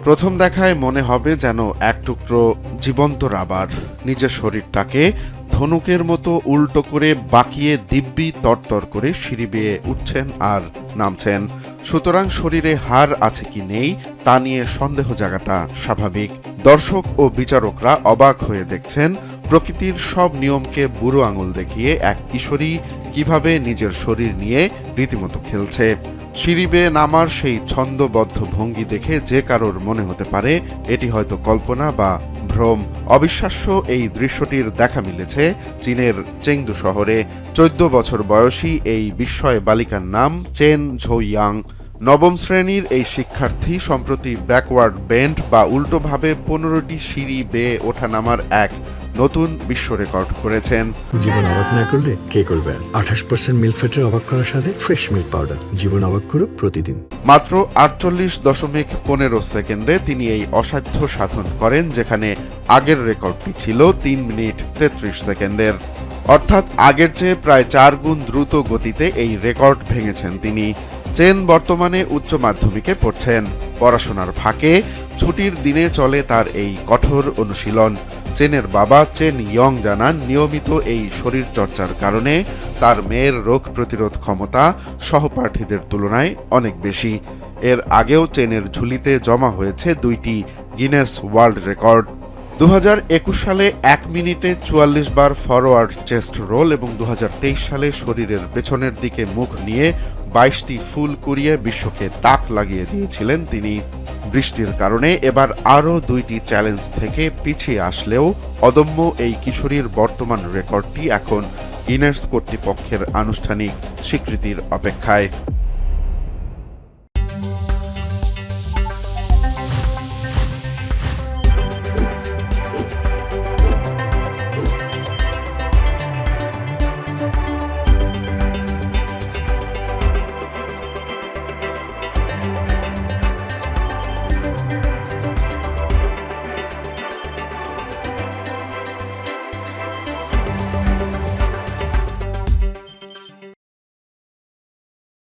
প্রথম দেখায় মনে হবে যেন এক টুকরো জীবন্ত রাবার। নিজের শরীরটাকে ধনুকের মতো উল্টো করে বাঁকিয়ে দিব্যি তরতর করে সিঁড়ি বেয়ে উঠছেন আর নামছেন। সুতরাং শরীরে হাড় আছে কি নেই তা নিয়ে সন্দেহ জাগাটা স্বাভাবিক। দর্শক ও বিচারকরা অবাক হয়ে দেখছেন প্রকৃতির সব নিয়মকে বুড়ো আঙুল দেখিয়ে এক কিশোরী কিভাবে নিজের শরীর নিয়ে রীতিমতো খেলছে। সিঁড়ি বেয়ে নামার সেই ছন্দবদ্ধ ভঙ্গি দেখে যে কারোর মনে হতে পারে এটি হয়তো কল্পনা বা ভ্রম। অবিশ্বাস্য এই দৃশ্যটির দেখা মিলেছে চীনের চেংদু শহরে। 14 বছর বয়সী এই বিস্ময় বালিকার নাম চেন ঝোইয়াং। নবম শ্রেণীর এই শিক্ষার্থী সম্প্রতি ব্যাকওয়ার্ড বেন্ড বা উল্টোভাবে 15টি সিঁড়ি বেয়ে ওঠানামার এক নতুন বিশ্ব রেকর্ড করেছেন। জীবন অবাক না করলে কে করবে? 28% মিল্ক ফ্যাটের অবাক করার সাথে ফ্রেশ মিল্ক পাউডার। জীবন অবাক করুক প্রতিদিন। মাত্র 48.15 সেকেন্ডে তিনি এই অসাধ্য সাধন করেন, যেখানে আগের রেকর্ডটি ছিল 3 মিনিট 33 সেকেন্ডের। অর্থাৎ আগের চেয়ে প্রায় 4 গুণ দ্রুত গতিতে এই রেকর্ড ভেঙেছেন তিনি। চেন বর্তমানে উচ্চ মাধ্যমিকে পড়ছেন। পড়াশোনার ফাঁকে ছুটির দিনে চলে তার এই কঠোর অনুশীলন। চেনের বাবা চেন ইয়ং জানান, নিয়মিত এই শরীর চর্চার কারণে তার মেয়ের রোগ প্রতিরোধ ক্ষমতা সহপাঠীদের তুলনায় অনেক বেশি। এর আগেও চেনের ঝুলিতে জমা হয়েছে 2টি গিনেস ওয়ার্ল্ড রেকর্ড। 2021 সালে 1 মিনিটে 44 বার ফরওয়ার্ড চেস্ট রোল এবং 2023 সালে শরীরের পেছনের দিকে মুখ নিয়ে 22টি ফুল কুড়িয়ে বিশ্বকে তাক লাগিয়ে দিয়েছিলেন তিনি। বৃষ্টির কারণে এবার আরও 2টি চ্যালেঞ্জ থেকে পিছিয়ে আসলেও অদম্য এই কিশোরীর বর্তমান রেকর্ডটি এখন গিনেস কর্তৃপক্ষের আনুষ্ঠানিক স্বীকৃতির অপেক্ষায়।